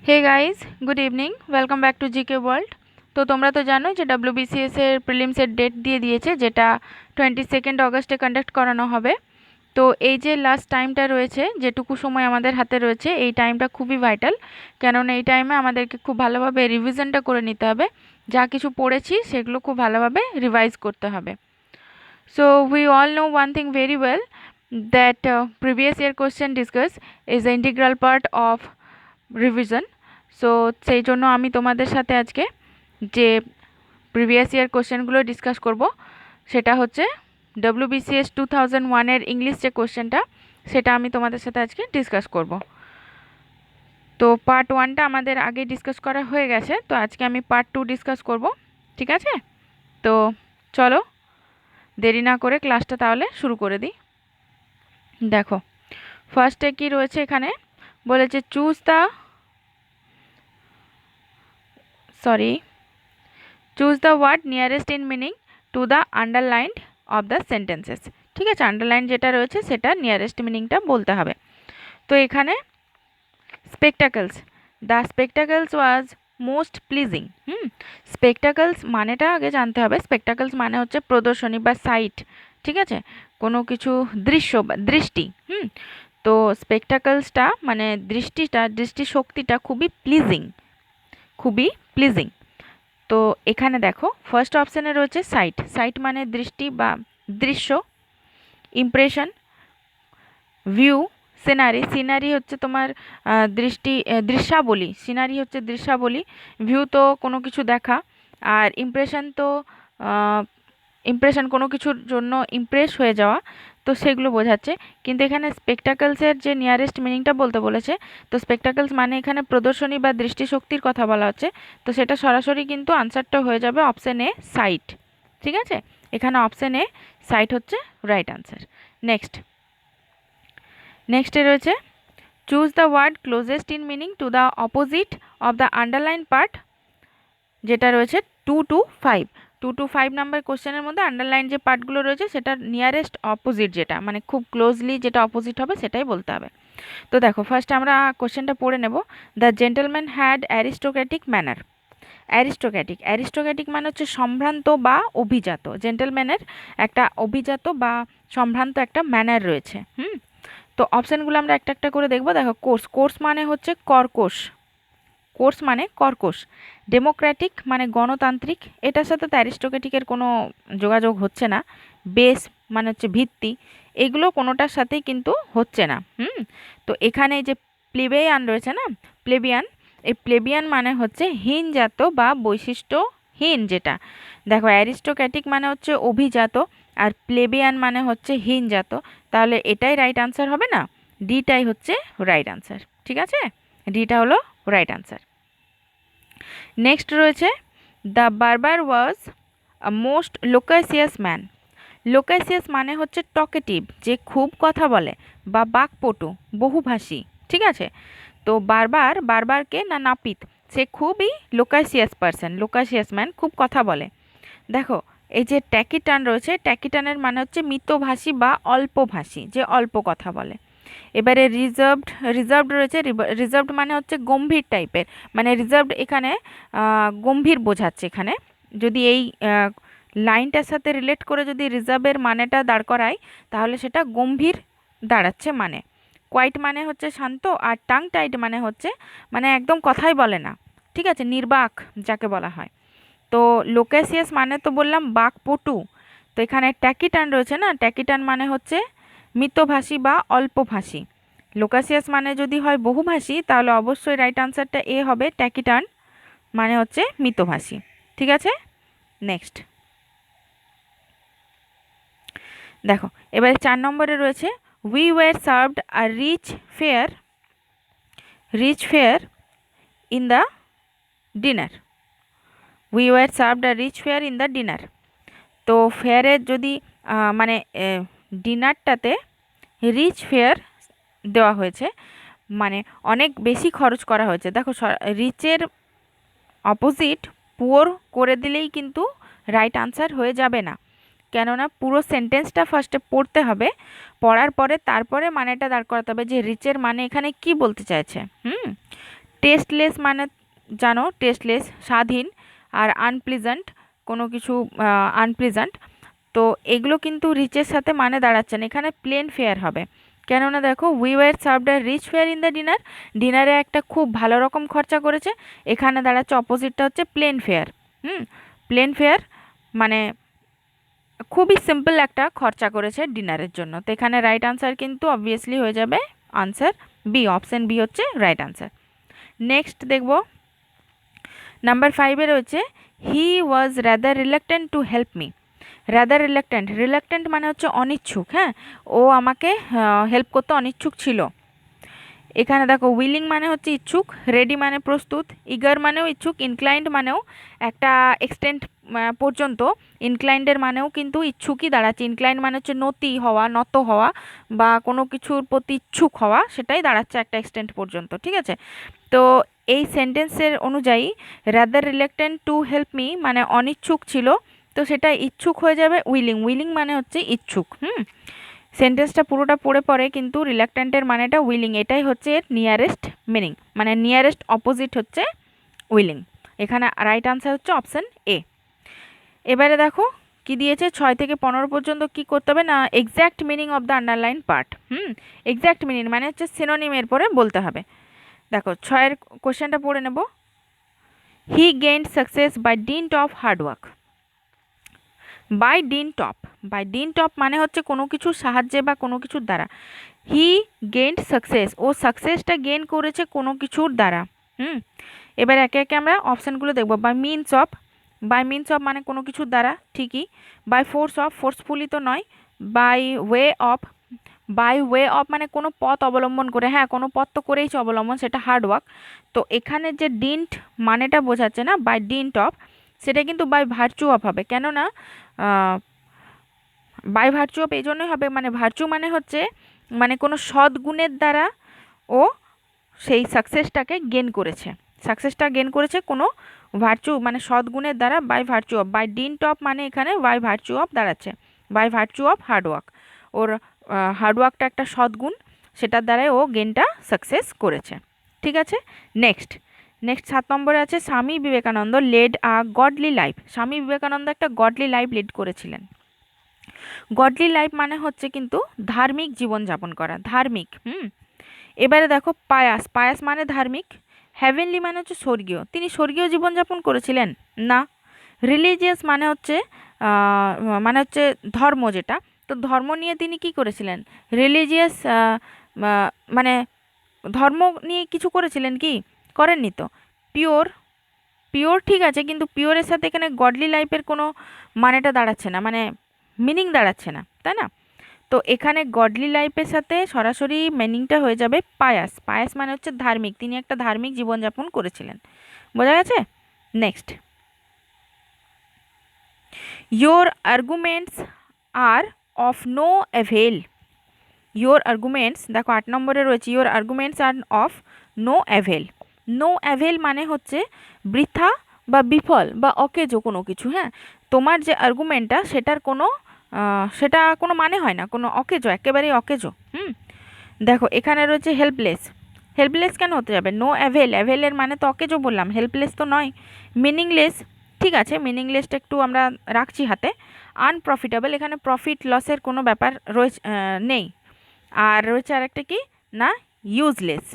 Hey guys, good evening, welcome back to GK world. তো তোমরা তো জানো যে ডাব্লিউবিসিএস এর প্রিলিমসের ডেট দিয়ে দিয়েছে, যেটা 22 আগস্টে কন্ডাক্ট করানো হবে। তো এই যে লাস্ট টাইমটা রয়েছে, যেটুকু সময় আমাদের হাতে রয়েছে, এই টাইমটা খুবই ভাইটাল। কেননা এই টাইমে আমাদেরকে খুব ভালোভাবে রিভিশনটা করে নিতে হবে। যা কিছু পড়েছি সেগুলো খুব ভালোভাবে রিভাইজ করতে হবে। So we all know one thing very well, that previous year question discuss is the integral part of revision. So সেই জন্য আমি তোমাদের সাথে আজকে যে প্রিভিয়াস ইয়ার কোশ্চেনগুলো ডিসকাস করব, সেটা হচ্ছে ডব্লিউবিসিএস 2001-এর ইংলিশ যে কোশ্চেনটা, সেটা আমি তোমাদের সাথে আজকে ডিসকাস করব। তো পার্ট 1টা আমাদের আগে ডিসকাস করা হয়ে গেছে, তো আজকে আমি পার্ট 2 ডিসকাস করব। ঠিক আছে, তো চলো দেরি না করে ক্লাসটা তাহলে শুরু করে দিই। দেখো, ফার্স্টে কি রয়েছে এখানে, বলেছে choose the word nearest in meaning to the underlined of the sentences. ঠিক আছে, আন্ডারলাইন যেটা রয়েছে সেটা নিয়ারেস্ট মিনিংটা বলতে হবে। তো এখানে স্পেকটাকলস, দ্য স্পেকটাকলস ওয়াজ মোস্ট প্লিজিং। স্পেকটাকলস মানেটা আগে জানতে হবে। স্পেকটাকলস মানে হচ্ছে প্রদর্শনী বা সাইট। ঠিক আছে, কোনো কিছু দৃশ্য বা দৃষ্টি। তো স্পেকটাকলসটা মানে দৃষ্টিশক্তিটা খুবই প্লিজিং, খুবই প্লিজিং। তো এখানে দেখো ফার্স্ট অপশানে রয়েছে সাইট। সাইট মানে দৃষ্টি বা দৃশ্য। Impression, view, scenery. সিনারি হচ্ছে তোমার দৃশ্যাবলী। সিনারি হচ্ছে দৃশ্যাবলী। ভিউ তো কোনো কিছু দেখা, আর ইমপ্রেশন কোনো কিছুর জন্য ইমপ্রেস হয়ে যাওয়া, তো সেগুলো বোঝাচ্ছে। কিন্তু এখানে স্পেকটাকলসের যে নিয়ারেস্ট মিনিংটা বলতে বলেছে, তো স্পেকটাকলস মানে এখানে প্রদর্শনী বা দৃষ্টিশক্তির কথা বলা হচ্ছে। তো সেটা সরাসরি কিন্তু আনসারটা হয়ে যাবে অপশান এ, সাইট। ঠিক আছে, এখানে অপশান এ সাইট হচ্ছে রাইট আনসার। নেক্সটে রয়েছে choose the word closest in meaning to the opposite of the underline part, যেটা রয়েছে 2 to 5। 2 to 5 নাম্বার কোশ্চেনের মধ্যে আন্ডারলাইন যে পার্টগুলো রয়েছে সেটার নিয়ারেস্ট অপোজিট, যেটা মানে খুব ক্লোজলি যেটা অপোজিট হবে সেটাই বলতে হবে। তো দেখো ফার্স্ট আমরা কোশ্চেনটা পড়ে নেব। The gentleman had aristocratic manner. Aristocratic মানে হচ্ছে সম্ভ্রান্ত বা অভিজাত। জেন্টলম্যানের একটা অভিজাত বা সম্ভ্রান্ত একটা ম্যানার রয়েছে। তো অপশানগুলো আমরা একটা একটা করে দেখবো। দেখো, কোর্স মানে হচ্ছে কর্কশ। কোর্স মানে কর্কশ। ডেমোক্র্যাটিক মানে গণতান্ত্রিক। এটার সাথে তো অ্যারিস্টোক্রেটিকের কোনো যোগাযোগ হচ্ছে না। বেস মানে হচ্ছে ভিত্তি। এগুলো কোনোটার সাথেই কিন্তু হচ্ছে না। তো এখানে যে প্লেবিয়ান রয়েছে না, প্লেবিয়ান, এই প্লেবিয়ান মানে হচ্ছে হীনজাত বা বৈশিষ্ট্যহীন যেটা। দেখো, অ্যারিস্টোক্র্যাটিক মানে হচ্ছে অভিজাত, আর প্লেবিয়ান মানে হচ্ছে হীনজাত। তাহলে এটাই রাইট আনসার হবে না, ডিটাই হচ্ছে রাইট আনসার। ঠিক আছে, ডিটা হলো রাইট আনসার। নেক্সট রয়েছে দ্য বারবার ওয়াজ আ মোস্ট লোকাসিয়াস ম্যান। লোকাসিয়াস মানে হচ্ছে টকেটিভ, যে খুব কথা বলে বা বাকপটু, বহুভাষী। ঠিক আছে, তো বারবারকে না নাপিত, সে খুবই লোকাসিয়াস পারসন, লোকাসিয়াস ম্যান, খুব কথা বলে। দেখো, এই যে ট্যাকিটান রয়েছে, ট্যাকিটানের মানে হচ্ছে মিতভাষী বা অল্পভাষী, যে অল্প কথা বলে। এবারে রিজার্ভড রয়েছে। রিজার্ভড মানে হচ্ছে গম্ভীর টাইপের, মানে রিজার্ভড এখানে গম্ভীর বোঝাচ্ছে। এখানে যদি এই লাইনটার সাথে রিলেট করে যদি রিজার্ভের মানেটা দাঁড় করাই, তাহলে সেটা গম্ভীর দাঁড়াচ্ছে মানে। কোয়াইট মানে হচ্ছে শান্ত, আর টাং টাইট মানে হচ্ছে মানে একদম কথাই বলে না। ঠিক আছে, নির্বাক যাকে বলা হয়। তো লোকেসিয়াস মানে তো বললাম বাকপটু। তো এখানে ট্যাকিটান রয়েছে না, ট্যাকিটান মানে হচ্ছে মিতভাষী বা অল্পভাষী। লোকাসিয়াস মানে যদি হয় বহুভাষী, তাহলে অবশ্যই রাইট আনসারটা এ হবে, ট্যাকিটান মানে হচ্ছে মিতভাষী। ঠিক আছে, নেক্সট দেখো, এবারে 4 নম্বরে রয়েছে we were served a rich fare in the dinner. We were served a rich fare in the dinner. তো ফেয়ারের যদি মানে ডিনারটাতে রিচ ফেয়ার দেওয়া হয়েছে, মানে অনেক বেশি খরচ করা হয়েছে। দেখো, রিচের অপোজিট পুয়ার করে দিলেই কিন্তু রাইট আনসার হয়ে যাবে না, কেননা পুরো সেন্টেন্সটা ফার্স্টে পড়তে হবে। পড়ার পরে তারপরে মানেটা দাঁড় করাতে হবে যে রিচের মানে এখানে কি বলতে চাইছে। টেস্টলেস মানে জানো, টেস্টলেস স্বাদহীন, আর আনপ্লিজেন্ট কোনো কিছু আনপ্লিজেন্ট। তো এগুলো কিন্তু রিচের সাথে মানে দাঁড়াচ্ছে না, এখানে প্লেন ফেয়ার হবে। কেননা দেখো, we were served a rich fare in the dinner, ডিনারে একটা খুব ভালো রকম খরচা করেছে। এখানে দাঁড়াচ্ছে অপোজিটটা হচ্ছে প্লেন ফেয়ার। প্লেন ফেয়ার মানে খুবই সিম্পল একটা খরচা করেছে ডিনারের জন্য। তো এখানে রাইট আনসার কিন্তু অবভিয়াসলি হয়ে যাবে আনসার বি, অপশন বি হচ্ছে রাইট আনসার। নেক্সট দেখব, নাম্বার 5-এ রয়েছে he was rather reluctant to help me. Rather reluctant, reluctant মানে হচ্ছে অনিচ্ছুক, হ্যাঁ, ও আমাকে হেল্প করতে অনিচ্ছুক ছিল। এখানে দেখো উইলিং মানে হচ্ছে ইচ্ছুক, রেডি মানে প্রস্তুত, ইগার মানেও ইচ্ছুক, ইনক্লাইন্ড মানেও একটা এক্সটেন্ট পর্যন্ত, ইনক্লাইন্ডের মানেও কিন্তু ইচ্ছুকই দাঁড়াচ্ছে। ইনক্লাইন্ড মানে হচ্ছে নতি হওয়া, নত হওয়া বা কোনো কিছুর প্রতি ইচ্ছুক হওয়া, সেটাই দাঁড়াচ্ছে একটা এক্সটেন্ট পর্যন্ত, ঠিক আছে। তো এই সেন্টেন্সের অনুযায়ী রাদার রিলেক্টেন্ট টু হেল্প মি মানে অনিচ্ছুক ছিল, তো সেটা ইচ্ছুক হয়ে যাবে উইলিং, উইলিং মানে হচ্ছে ইচ্ছুক। সেন্টেন্সটা পুরোটা পড়ে পরে কিন্তু রিলাক্ট্যান্টের মানেটা উইলিং, এটাই হচ্ছে এর নিয়ারেস্ট মিনিং, মানে নিয়ারেস্ট অপোজিট হচ্ছে উইলিং। এখানে রাইট আনসার হচ্ছে অপশন এ। এবারে দেখো কি দিয়েছে, 6 থেকে 15 পর্যন্ত কি করতে হবে না, exact meaning of the underline part. Exact meaning মানে হচ্ছে সিনোনিমের পরে বলতে হবে। দেখো 6-এর কোশ্চেনটা পড়ে নেব। He gained success by dint of hard work. By dint of, by dint of মানে হচ্ছে কোনো কিছুর সাহায্যে বা কোনো কিছুর দ্বারা। হি গেইনড সাকসেস, ও সাকসেসটা গেইন করেছে কোনো কিছুর দ্বারা। এবার একে একে আমরা অপশানগুলো দেখব। By means of, by means of মানে কোনো কিছুর দ্বারা, ঠিকই। বাই ফোর্স অফ, ফোর্সফুলি তো নয়। By way of, by way of মানে কোনো পথ অবলম্বন করে, হ্যাঁ কোনো পথ তো করেইছে অবলম্বন, সেটা হার্ড ওয়ার্ক। তো এখানে যে ডিন্ট মানেটা বোঝাচ্ছে না, বাই ডিন্ট অফ, সেটা কিন্তু বাই ভার্চু অফ হবে। কেননা বাই ভার্চু অফ এই জন্যই হবে, মানে ভার্চু মানে হচ্ছে মানে কোনো সদ্গুণের দ্বারা ও সেই সাকসেসটাকে গেন করেছে, সাকসেসটা গেন করেছে কোনো ভার্চু মানে সদ্গুণের দ্বারা, by virtue of. By dint of মানে এখানে বাই ভার্চু অফ দাঁড়াচ্ছে, বাই ভার্চু অফ হার্ডওয়ার্ক। ওর হার্ডওয়ার্কটা একটা সদ্গুণ, সেটার দ্বারাই ও গেনটা সাকসেস করেছে, ঠিক আছে। নেক্সট নেক্সট 7 নম্বরে আছে স্বামী বিবেকানন্দ লেড আ গডলি লাইফ। স্বামী বিবেকানন্দ একটা গডলি লাইফ লিড করেছিলেন। গডলি লাইফ মানে হচ্ছে কিন্তু ধার্মিক জীবনযাপন করা, ধার্মিক। এবারে দেখো পায়াস, পায়াস মানে ধার্মিক। হেভেনলি মানে হচ্ছে স্বর্গীয়, তিনি স্বর্গীয় জীবনযাপন করেছিলেন না। রিলিজিয়াস মানে হচ্ছে ধর্ম যেটা, তো ধর্ম নিয়ে তিনি কি করেছিলেন, রিলিজিয়াস মানে ধর্ম নিয়ে কিছু করেছিলেন কি, করেননি তো। পিওর, পিওর ঠিক আছে, কিন্তু পিওরের সাথে এখানে গডলি লাইফের কোনো মানেটা দাঁড়াচ্ছে না, মানে মিনিং দাঁড়াচ্ছে না, তাই না। তো এখানে গডলি লাইফের সাথে সরাসরি মিনিংটা হয়ে যাবে পায়াস। পায়াস মানে হচ্ছে ধার্মিক, তিনি একটা ধার্মিক জীবনযাপন করেছিলেন, বোঝা গেছে। Next, your arguments are of no avail. Your arguments, দেখো 8 নম্বরে রয়েছে your arguments are of no avail. No avail মানে হচ্ছে বৃথা বা বিফল বা অকেজো কোনো কিছু, হ্যাঁ। তোমার যে আর্গুমেন্টটা সেটা কোনো মানে হয় না, কোনো অকেজো, একেবারেই অকেজো। দেখো এখানে রয়েছে হেল্পলেস। হেল্পলেস কেন হতে যাবে, নো অ্যাভেল, অ্যাভেলের মানে তো অকেজো বললাম, হেল্পলেস তো নয়। মিনিংলেস, ঠিক আছে, মিনিংলেসটা একটু আমরা রাখছি হাতে। আনপ্রফিটেবল, এখানে প্রফিট লসের কোনো ব্যাপার রয়েছে নেই। আর রয়েছে আরেকটা কি না, ইউজলেস।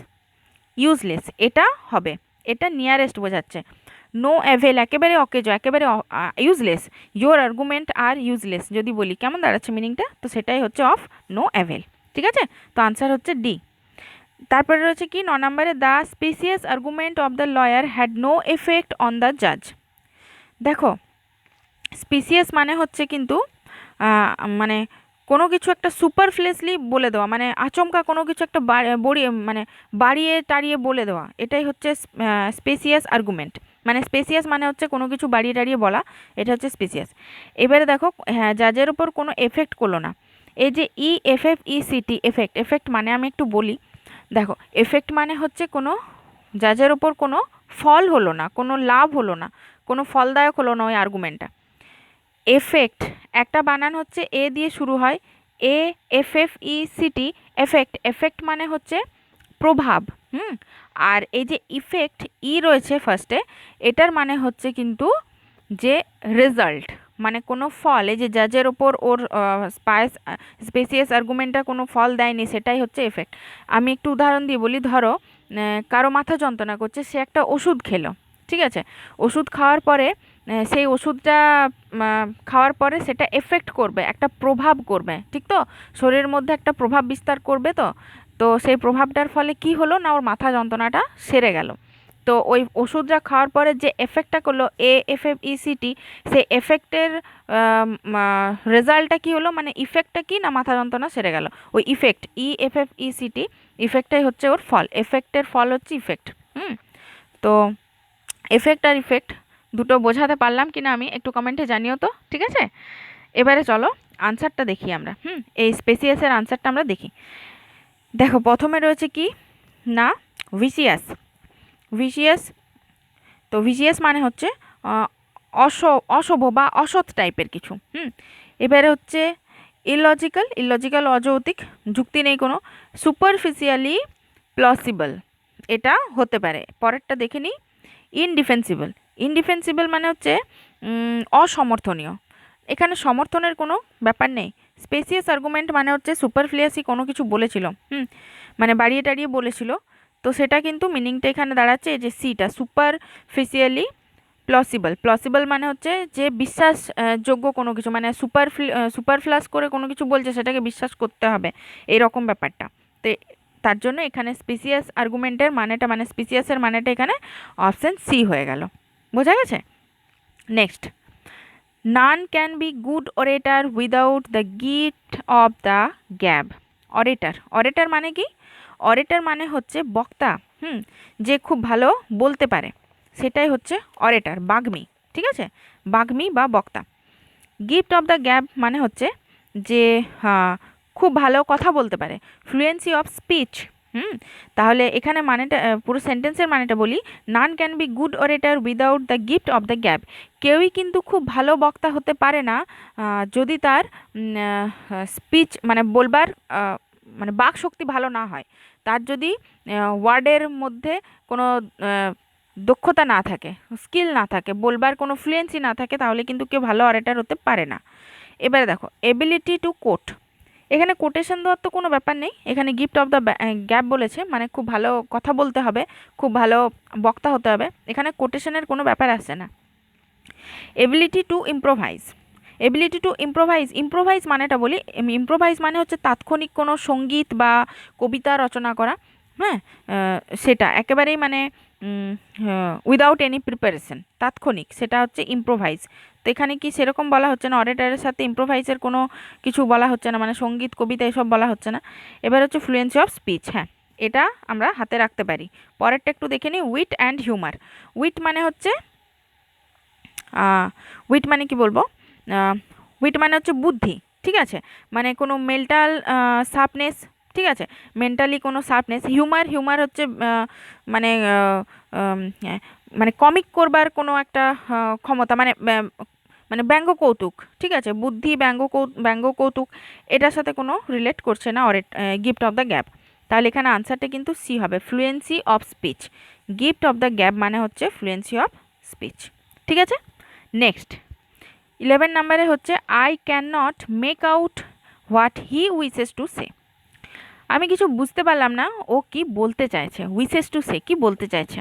ইউজলেস এটা হবে, এটা নিয়ারেস্ট বোঝাচ্ছে। নো অ্যাভেল একেবারে অকেজো, একেবারে useless. Your argument are useless যদি বলি কেমন দাঁড়াচ্ছে মিনিংটা, তো সেটাই হচ্ছে অফ নো অ্যাভেল, ঠিক আছে। তো আনসার হচ্ছে ডি। তারপরে রয়েছে কি 9 নম্বরে, the specious argument of the lawyer had no effect on the জাজ। দেখো স্পেসিয়াস মানে হচ্ছে কিন্তু মানে কোনো কিছু একটা সুপারফ্লুয়াসলি বলে দেওয়া, মানে আচমকা কোনো কিছু একটা বাড়িয়ে টাড়িয়ে বলে দেওয়া, এটাই হচ্ছে স্পেসিয়াস আর্গুমেন্ট। মানে স্পেসিয়াস মানে হচ্ছে কোনো কিছু বাড়িয়ে টাড়িয়ে বলা, এটা হচ্ছে স্পেসিয়াস। এবারে দেখো হ্যাঁ, জাজের ওপর কোনো এফেক্ট করলো না। এই যে EFFECT, এফেক্ট, এফেক্ট মানে আমি একটু বলি। দেখো এফেক্ট মানে হচ্ছে কোনো জাজের ওপর কোনো ফল হলো না, কোনো লাভ হলো না, কোনো ফলদায়ক হলো না ওই আর্গুমেন্টটা। এফেক্ট একটা বানান হচ্ছে এ দিয়ে শুরু হয়, AFFECT, এফেক্ট। এফেক্ট মানে হচ্ছে প্রভাব। আর এই যে ইফেক্ট ই রয়েছে ফার্স্টে, এটার মানে হচ্ছে কিন্তু যে রেজাল্ট, মানে কোনো ফল, এই যে জাজের ওপর ওর স্পেসিয়াস আর্গুমেন্টটা কোনো ফল দেয়নি, সেটাই হচ্ছে এফেক্ট। আমি একটু উদাহরণ দিয়ে বলি, ধরো কারো মাথা যন্ত্রণা করছে, সে একটা ওষুধ খেলো, ঠিক আছে, ওষুধ খাওয়ার পরে সেই ওষুধটা খাওয়ার পরে সেটা এফেক্ট করবে, একটা প্রভাব করবে, ঠিক তো, শরীরের মধ্যে একটা প্রভাব বিস্তার করবে। তো তো সেই প্রভাবটার ফলে কি হলো না, ওর মাথা যন্ত্রণাটা সেরে গেল। তো ওই ওষুধটা খাওয়ার পরে যে এফেক্টটা করলো AFFECT, সেই এফেক্টের রেজাল্টটা কি হলো, মানে ইফেক্টটা কি না, মাথা যন্ত্রণা সেরে গেল। ওই ইফেক্ট EFFECT, ইফেক্টটাই হচ্ছে ওর ফল, এফেক্টের ফল হচ্ছে ইফেক্ট। হুম। তো এফেক্ট আর ইফেক্ট দুটো বোঝাতে পারলাম কিনা আমি একটু কমেন্টে জানিও তো, ঠিক আছে। এবারে চলো আনসারটা দেখি আমরা। এই স্পেসিয়াসের আনসারটা আমরা দেখি। দেখো প্রথমে রয়েছে কি না, ভিসিয়াস। ভিসিয়াস, তো ভিসিয়াস মানে হচ্ছে আহ, অশুভ বা অসৎ টাইপের কিছু। এবারে হচ্ছে ইললজিক্যাল, ইললজিক্যাল অযৌক্তিক, যুক্তি নেই কোনো। সুপারফিশিয়ালি প্লসিবল, এটা হতে পারে। পরেরটা দেখে নিই, ইনডিফেন্সিবল। ইনডিফেন্সিবল মানে হচ্ছে অসমর্থনীয়, এখানে সমর্থনের কোনো ব্যাপার নেই। স্পেসিয়াস আর্গুমেন্ট মানে হচ্ছে সুপারফ্লুয়াসি কোনো কিছু বলেছিল, মানে বাড়িয়ে টাড়িয়ে বলেছিল, তো সেটা কিন্তু মিনিংটা এখানে দাঁড়াচ্ছে এই যে সিটা, সুপারফিশিয়ালি প্লসিবল। প্লসিবল মানে হচ্ছে যে বিশ্বাস যোগ্য কোনো কিছু, মানে সুপারফ্লাস করে কোনো কিছু বলছে সেটাকে বিশ্বাস করতে হবে, এরকম ব্যাপারটা। তো তার জন্য এখানে স্পেসিয়াস আর্গুমেন্টের মানেটা, মানে স্পেসিয়াসের মানেটা এখানে অপশন সি হয়ে গেল। বোঝা গেছে? Next, none can be good অরেটার without the gift of the gab. অরেটার, অরেটার মানে কি? অরেটার মানে হচ্ছে বক্তা, যে খুব ভালো বলতে পারে, সেটাই হচ্ছে অরেটার, বাগ্মী, ঠিক আছে, বাগ্মী বা বক্তা। গিফট অফ দ্য গ্যাব মানে হচ্ছে যে খুব ভালো কথা বলতে পারে, ফ্লুয়েন্সি অফ স্পিচ। তাহলে এখানে মানেটা পুরো সেন্টেন্সের মানেটা বলি, none can be good অরেটার without the gift of the gab. কেউই কিন্তু খুব ভালো বক্তা হতে পারে না যদি তার স্পিচ মানে বলবার মানে বাক শক্তি ভালো না হয়, তার যদি ওয়ার্ডের মধ্যে কোনো দক্ষতা না থাকে, স্কিল না থাকে, বলবার কোনো ফ্লুয়েন্সি না থাকে, তাহলে কিন্তু কেউ ভালো অরেটার হতে পারে না। এবারে দেখো, এবিলিটি টু কোট। এখানে কোটেশন দেওয়ার তো কোনো ব্যাপার নেই, এখানে গিফট অফ দ্য গ্যাপ বলেছে, মানে খুব ভালো কথা বলতে হবে, খুব ভালো বক্তা হতে হবে, এখানে কোটেশনের কোনো ব্যাপার আসছে না। Ability to improvise. Ability to improvise, improvise মানেটা বলি, ইম্প্রোভাইজ মানে হচ্ছে তাৎক্ষণিক কোনো সঙ্গীত বা কবিতা রচনা করা, হ্যাঁ, সেটা একেবারেই মানে উইদাউট এনি প্রিপারেশন, তাৎক্ষণিক, সেটা হচ্ছে ইম্প্রোভাইজ। তো এখানে কি সেরকম বলা হচ্ছে না, অরেটারের সাথে ইম্প্রোভাইজের কোনো কিছু বলা হচ্ছে না, মানে সঙ্গীত কবিতা এসব বলা হচ্ছে না। এবার হচ্ছে ফ্লুয়েন্সি অফ স্পিচ, হ্যাঁ, এটা আমরা হাতে রাখতে পারি। পরেরটা একটু দেখে নিই, উইট অ্যান্ড হিউমার। উইট মানে হচ্ছে উইট মানে কি বলবো, উইট মানে হচ্ছে বুদ্ধি, ঠিক আছে, মানে কোনো মেন্টাল শার্পনেস, ঠিক আছে, মেন্টালি কোনো শার্পনেস। হিউমার, হিউমার হচ্ছে মানে মানে কমিক করবার কোনো একটা ক্ষমতা, মানে মানে ব্যঙ্গ কৌতুক, ঠিক আছে, বুদ্ধি, ব্যঙ্গ কৌতুক, এটার সাথে কোনো রিলেট করছে না গিফট অফ দ্য গ্যাপ। তাহলে এখানে আনসারটা কিন্তু সি হবে, fluency of speech. Gift of the gap মানে হচ্ছে ফ্লুয়েন্সি অফ স্পিচ, ঠিক আছে। নেক্সট 11 নাম্বারে হচ্ছে I can not make out what he wishes to say. আমি কিছু বুঝতে পারলাম না ও কি বলতে চাইছে, উইসেস টু সে কি বলতে চাইছে।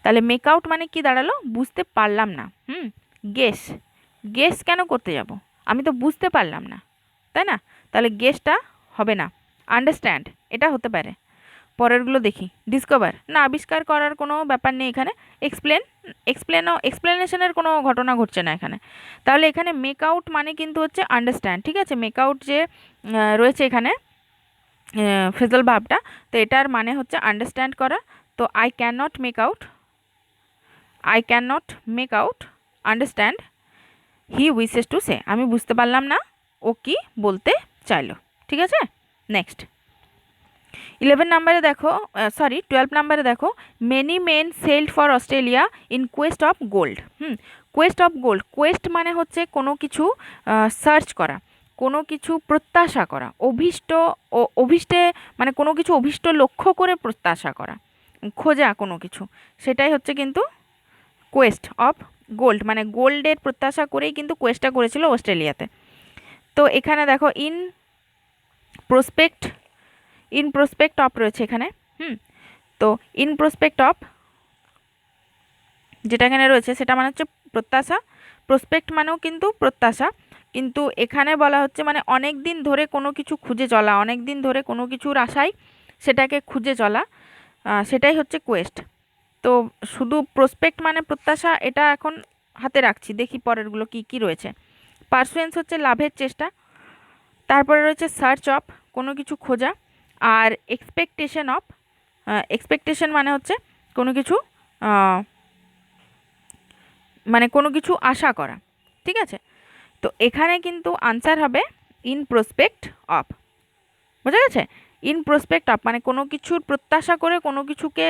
তাহলে মেক আউট মানে কি দাঁড়ালো, বুঝতে পারলাম না। গেস, গেস কেন করতে যাব, আমি তো বুঝতে পারলাম না, তাই না, তাহলে গেসটা হবে না। আন্ডারস্ট্যান্ড, এটা হতে পারে। পরেরগুলো দেখি, ডিসকভার, না আবিষ্কার করার কোনো ব্যাপার নেই এখানে। এক্সপ্লেনেশনের কোনো ঘটনা ঘটছে না এখানে। তাহলে এখানে মেক আউট মানে কিন্তু হচ্ছে আন্ডারস্ট্যান্ড, ঠিক আছে, মেক আউট যে রয়েছে এখানে ফ্রেজাল ভার্বটা, তো এটার মানে হচ্ছে আন্ডারস্ট্যান্ড করা। তো I can not make out, I can not make out understand he wishes to say, আমি বুঝতে পারলাম না ও কি বলতে চাইলো, ঠিক আছে। নেক্সট 11 নাম্বারে দেখো, 12 নাম্বারে দেখো, many men sailed for Australia in Quest of gold. Quest of gold, Quest মানে হচ্ছে কোনো কিছু সার্চ করা, কোনো কিছু প্রত্যাশা করা, অভিষ্টে মানে কোনো কিছু অভিষ্ট লক্ষ্য করে প্রত্যাশা করা, খোঁজা কোনো কিছু, সেটাই হচ্ছে কিন্তু কোয়েস্ট অফ গোল্ড, মানে গোল্ডের প্রত্যাশা করেই কিন্তু কোয়েস্টটা করেছিল অস্ট্রেলিয়াতে। তো এখানে দেখো প্রসপেক্ট ইন প্রসপেক্ট অফ রয়েছে এখানে। হুম, তো ইন প্রসপেক্ট অফ যেটা এখানে রয়েছে সেটা মানে হচ্ছে প্রত্যাশা, প্রসপেক্ট মানেও কিন্তু প্রত্যাশা, কিন্তু এখানে বলা হচ্ছে মানে অনেক দিন ধরে কোনো কিছু খুঁজে চলা, অনেক দিন ধরে কোনো কিছুর আশায় সেটাকে খুঁজে চলা, সেটাই হচ্ছে কোয়েস্ট। তো শুধু প্রসপেক্ট মানে প্রত্যাশা, এটা এখন হাতে রাখছি, দেখি পরেরগুলো কি কি রয়েছে। পারসুয়েন্স হচ্ছে লাভের চেষ্টা, তারপরে রয়েছে সার্চ অফ কোনো কিছু খোঁজা, আর এক্সপেকটেশন অফ, এক্সপেকটেশন মানে হচ্ছে কোনো কিছু মানে কোনো কিছু আশা করা। ঠিক আছে, তো এখানে কিন্তু আনসার হবে ইন প্রসপেক্ট অফ। বোঝা গেছে? ইন প্রসপেক্ট অফ মানে কোনো কিছুর প্রত্যাশা করে, কোনো কিছুকে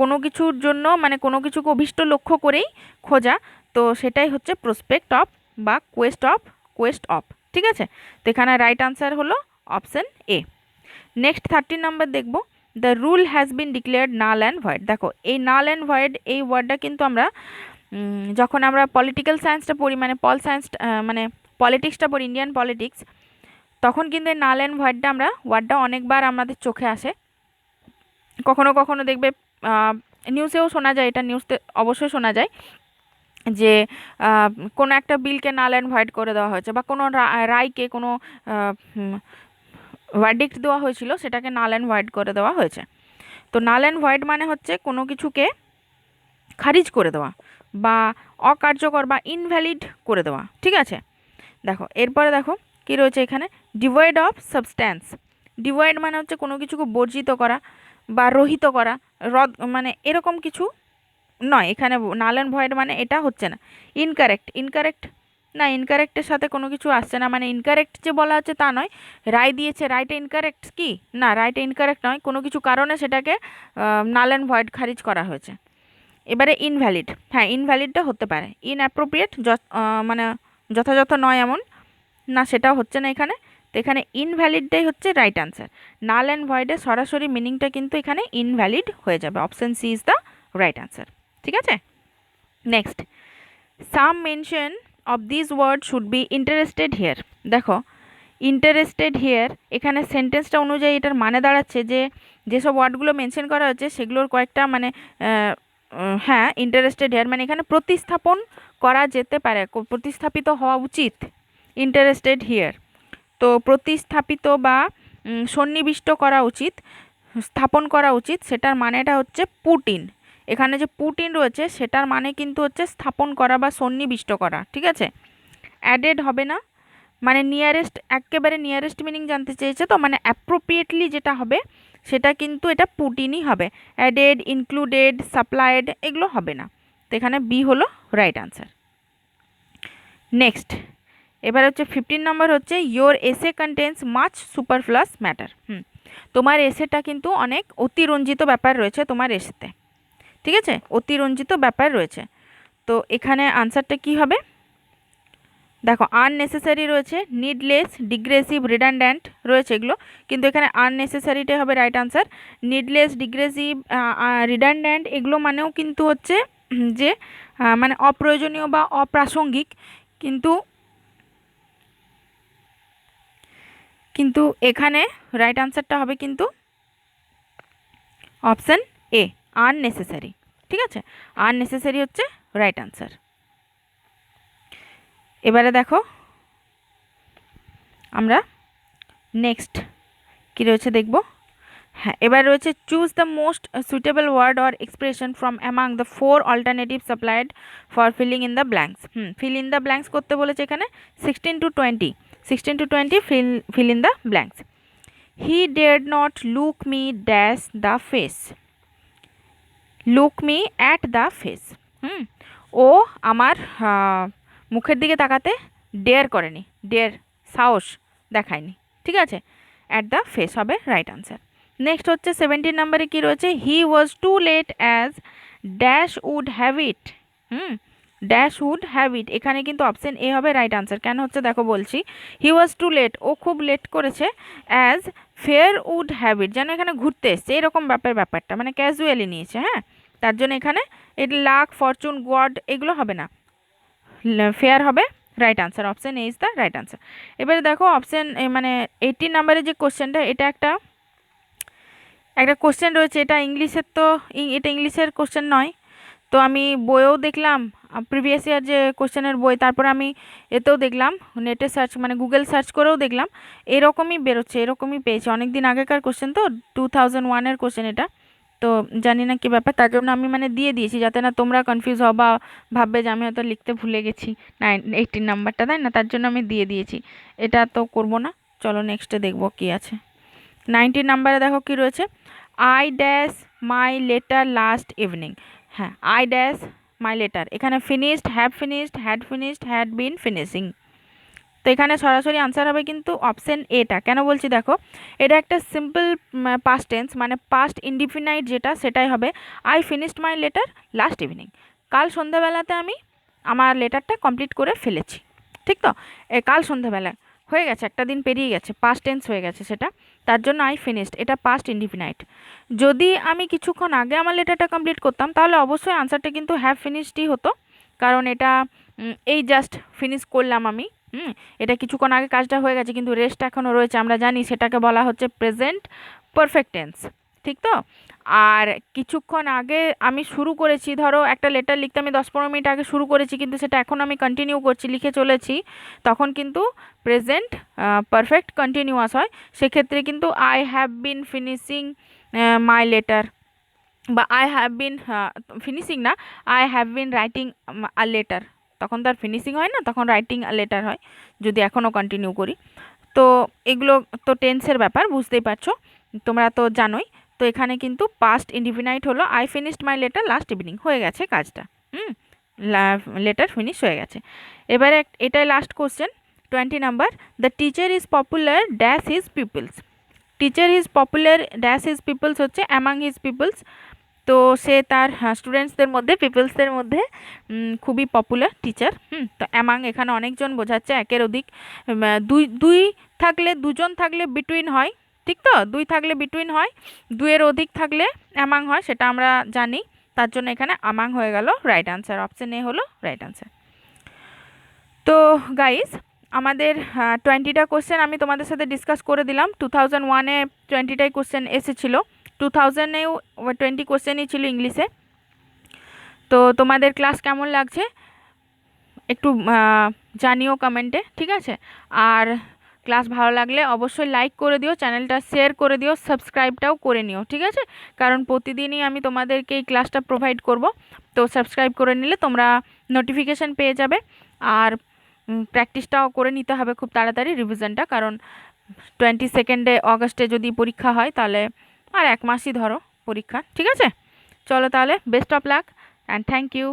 কোনো কিছুর জন্য মানে কোনো কিছুকে অভীষ্ট লক্ষ্য করেই খোঁজা, তো সেটাই হচ্ছে প্রসপেক্ট অফ বা কোয়েস্ট অফ। ঠিক আছে, তো এখানে রাইট আনসার হলো অপশন এ। নেক্সট 13 নাম্বার দেখব, the rule has been declared null and void. দেখো এই নাল অ্যান্ড ভয়েড এই ওয়ার্ডটা কিন্তু আমরা যখন আমরা পলিটিক্যাল সায়েন্সটা পড়ি, মানে পল সায়েন্স, মানে পলিটিক্সটা পড়ি, ইন্ডিয়ান পলিটিক্স, তখন কিন্তু এই নাল অ্যান্ড ভয়েডটা আমরা ওয়ার্ডটা অনেকবার আমাদের চোখে আসে। কখনো কখনো দেখবে নিউজেও শোনা যায়, এটা নিউজতে অবশ্যই শোনা যায় যে কোনো একটা বিলকে নাল অ্যান্ড ভয়েড করে দেওয়া হয়েছে, বা কোনো রায়কে, কোনো ভার্ডিক্ট দেওয়া হয়েছিল, সেটাকে নাল অ্যান্ড ভয়েড করে দেওয়া হয়েছে। তো নাল অ্যান্ড ভয়েড মানে হচ্ছে কোনো কিছুকে খারিজ করে দেওয়া বা অকার্যকর বা ইনভ্যালিড করে দেওয়া। ঠিক আছে, দেখো এরপরে দেখো কি রয়েছে এখানে, ডিভয়েড অফ সাবস্ট্যান্স। ডিভয়েড মানে হচ্ছে কোনো কিছুকে বর্জিত করা বা রহিত করা, রদ মানে এরকম কিছু নয়, এখানে নাল অ্যান্ড ভয়েড মানে এটা হচ্ছে না। ইনকারেক্ট, ইনকারেক্ট না, ইনকারেক্টের সাথে কোনো কিছু আসছে না, মানে ইনকারেক্ট যে বলা হচ্ছে তা নয়। রায় দিয়েছে, রায়টা ইনকারেক্ট কি না, রায়টা ইনকারেক্ট নয়, কোনো কিছু কারণে সেটাকে নাল অ্যান্ড ভয়েড খারিজ করা হয়েছে। এবারে ইনভ্যালিড, হ্যাঁ ইনভ্যালিডটা হতে পারে, ইনঅ্যাপ্রোপ্রিয়েট মানে যথাযথ নয় এমন না, সেটাও হচ্ছে না এখানে। তো এখানে ইনভ্যালিডটাই হচ্ছে রাইট আনসার। নাল অ্যান্ড ভয়েডের সরাসরি মিনিংটা কিন্তু এখানে ইনভ্যালিড হয়ে যাবে, option C is the right answer. ঠিক আছে, next, some mention of this word should be interested here. দেখো ইন্টারেস্টেড হিয়ার এখানে সেন্টেন্সটা অনুযায়ী এটার মানে দাঁড়াচ্ছে যে যেসব ওয়ার্ডগুলো মেনশন করা হচ্ছে সেগুলোর কয়েকটা মানে হ্যাঁ ইন্টারেস্টেড হিয়ার মানে এখানে প্রতিস্থাপন করা যেতে পারে, প্রতিস্থাপিত হওয়া উচিত, ইন্টারেস্টেড হিয়ার। তো প্রতিস্থাপিত বা সন্নিবিষ্ট করা উচিত, স্থাপন করা উচিত, সেটার মানেটা হচ্ছে পুটিন। এখানে যে পুটিন রয়েছে সেটার মানে কিন্তু হচ্ছে স্থাপন করা বা সন্নিবিষ্ট করা। ঠিক আছে, অ্যাডেড হবে না, মানে নিয়ারেস্ট, একেবারে নিয়ারেস্ট মিনিং জানতে চেয়েছে তো, মানে অ্যাপ্রোপ্রিয়েটলি যেটা হবে সেটা কিন্তু এটা পুটিনই হবে, অ্যাডেড, ইনক্লুডেড, সাপ্লাইড এগুলো হবে না। তো এখানে বি হলো রাইট আনসার। নেক্সট, এবার হচ্ছে 15 নম্বর হচ্ছে ইয়োর এসে কন্টেন্স মাচ সুপারফ্লুয়াস ম্যাটার। তোমার এসেটা কিন্তু অনেক অতিরঞ্জিত ব্যাপার রয়েছে তোমার এসেতে। ঠিক আছে, অতিরঞ্জিত ব্যাপার রয়েছে, তো এখানে আনসারটা কি হবে? দেখো আননেসেসারি রয়েছে, নিডলেস, ডিগ্রেসিভ, রিডান্ড্যান্ট রয়েছে এগুলো, কিন্তু এখানে আননেসেসারিটাই হবে রাইট আনসার। নিডলেস, ডিগ্রেসিভ, রিডান্ড্যান্ট এগুলো মানেও কিন্তু হচ্ছে যে মানে অপ্রয়োজনীয় বা অপ্রাসঙ্গিক, কিন্তু কিন্তু এখানে রাইট আনসারটা হবে কিন্তু অপশান এ, আননেসেসারি। ঠিক আছে, আননেসেসারি হচ্ছে রাইট আনসার। এবারে দেখো আমরা নেক্সট কি রয়েছে দেখব। হ্যাঁ, এবার রয়েছে choose the most suitable word or expression from among the 4 alternative supplied for filling in the blanks. Fill in the blanks করতে বলেছে এখানে 16 to 20, 16 to 20 fill in the blanks. He dared not look me dash the face, look me at the face. ও আমার মুখের দিকে তাকাতে dare করেনি, dare সাহস দেখায়নি। ঠিক আছে, অ্যাট দ্য ফেস হবে রাইট আনসার। নেক্সট হচ্ছে 17 নম্বরে কি রয়েছে, he was too late as dash would have it. Dash would have it, এখানে কিন্তু অপশন এ হবে রাইট আনসার। কেন হচ্ছে দেখো বলছি, হি ওয়াজ টু লেট, ও খুব লেট করেছে, অ্যাজ ফেয়ার উড হ্যাবিট, যেন এখানে ঘুরতে এসছে এরকম ব্যাপারটা, মানে ক্যাজুয়ালি নিয়েছে। হ্যাঁ, তার জন্য এখানে এটা লাক, ফরচুন, গড এগুলো হবে না, ফেয়ার হবে right answer. Option A is the right answer. এবারে দেখো অপশন মানে 18 নাম্বারের যে কোশ্চেনটা, এটা একটা একটা কোশ্চেন রয়েছে, এটা ইংলিশের, তো এটা ইংলিশের কোশ্চেন নয়। তো আমি বইয়েও দেখলাম, প্রিভিয়াস ইয়ার যে কোশ্চেনের বই, তারপর আমি এতেও দেখলাম, নেটে সার্চ মানে গুগল সার্চ করেও দেখলাম, এরকমই বেরোচ্ছে, এরকমই পেয়েছি। অনেক দিন আগেকার কোশ্চেন, তো 2001-এর কোশ্চেন এটা। তো জানি না কি ব্যাপার, তার জন্য আমি মানে দিয়ে দিয়েছি, যাতে না তোমরা কনফিউজ হও বা ভাববে যে আমি হয়তো লিখতে ভুলে গেছি 18 নাম্বারটা, তাই না? তার জন্য আমি দিয়ে দিয়েছি, এটা তো করব না। চলো নেক্সটে দেখবো কি আছে। 19 নাম্বারে দেখো কি রয়েছে, I dash my letter last evening. হ্যাঁ, আই ড্যাশ মাই লেটার, এখানে finished, have finished, had finished, had been finishing. তো এখানে সরাসরি আনসার হবে কিন্তু অপশন এটা। কেন বলছি দেখো, এটা একটা সিম্পল পাস্ট টেন্স, মানে পাস্ট ইনডিফিনাইট যেটা, সেটাই হবে I finished my letter last evening. কাল সন্ধ্যাবেলাতে আমি আমার লেটারটা কমপ্লিট করে ফেলেছি, ঠিক তো? কাল সন্ধ্যাবেলায় হয়ে গেছে, একটা দিন পেরিয়ে গেছে, পাস্ট টেন্স হয়ে গেছে সেটা, তার জন্য আই ফিনিশড, এটা পাস্ট ইনডিফিনাইট। যদি আমি কিছুক্ষণ আগে আমার লেটারটা কমপ্লিট করতাম, তাহলে অবশ্যই আনসারটা কিন্তু হ্যাভ ফিনিশডই হতো, কারণ এটা এই জাস্ট ফিনিশ করলাম আমি। হুম, এটা কিছুক্ষণ আগে কাজটা হয়ে গেছে, কিন্তু রেস্ট এখনও রয়েছে, আমরা জানি সেটাকে বলা হচ্ছে প্রেজেন্ট পারফেক্ট টেন্স, ঠিক তো? আর কিছুক্ষণ আগে আমি শুরু করেছি, ধরো একটা লেটার লিখতে আমি 10-15 মিনিট আগে শুরু করেছি, কিন্তু সেটা এখন আমি কন্টিনিউ করছি, লিখে চলেছি, তখন কিন্তু প্রেজেন্ট পারফেক্ট কন্টিনিউয়াস হয়। সেক্ষেত্রে কিন্তু I have been finishing my letter, বা আই হ্যাভ বিন ফিনিশিং না, I have been writing a letter, তখন তার ফিনিশিং হয় না, তখন রাইটিং আ লেটার হয়, যদি এখনও কন্টিনিউ করি। তো এগুলো তো টেন্সের ব্যাপার, বুঝতেই পারছো, তোমরা তো জানোই। তো এখানে কিন্তু পাস্ট ইনডিফিনাইট হলো I finished my letter last evening, হয়ে গেছে কাজটা। হুম, লেটার ফিনিশ হয়ে গেছে। এবারে এটাই last question, 20 number, the teacher is popular dash his people's. Teacher is popular dash his people's হচ্ছে অ্যামাং হিজ পিপলস। তো সে তার স্টুডেন্টসদের মধ্যে, পিপলসদের মধ্যে খুবই পপুলার টিচার। তো অ্যামাং এখানে অনেকজন বোঝাচ্ছে, একের অধিক, দুই দুই থাকলে, দুজন থাকলে বিটুইন হয়, ঠিক তো? দুই থাকলে বিটুইন হয়, দুইয়ের অধিক থাকলে অ্যামাং হয়, সেটা আমরা জানি। তার জন্য এখানে আমাং হয়ে গেল রাইট আনসার, অপশন এ হলো রাইট আনসার। তো গাইস, আমাদের 20টা কোশ্চেন আমি তোমাদের সাথে ডিসকাস করে দিলাম। 2001-এ 20টাই কোশ্চেন এসেছিলো, 2000-এও 20 কোশ্চেনই ছিল ইংলিশে। তো তোমাদের ক্লাস কেমন লাগছে একটু জানিও কমেন্টে, ঠিক আছে? আর ক্লাস ভালো লাগলে অবশ্যই লাইক করে দিও, চ্যানেলটা শেয়ার করে দিও, সাবস্ক্রাইবটাও করে নিও, ঠিক আছে? কারণ প্রতিদিনই আমি তোমাদেরকে এই ক্লাসটা প্রোভাইড করব। তো সাবস্ক্রাইব করে নিলে তোমরা নোটিফিকেশান পেয়ে যাবে। আর প্র্যাকটিসটাও করে নিতে হবে খুব তাড়াতাড়ি, রিভিশনটা, কারণ 22 অগস্টে যদি পরীক্ষা হয়, তাহলে আর 1 মাসই ধরো পরীক্ষা, ঠিক আছে? চলো তাহলে, best of luck and thank you.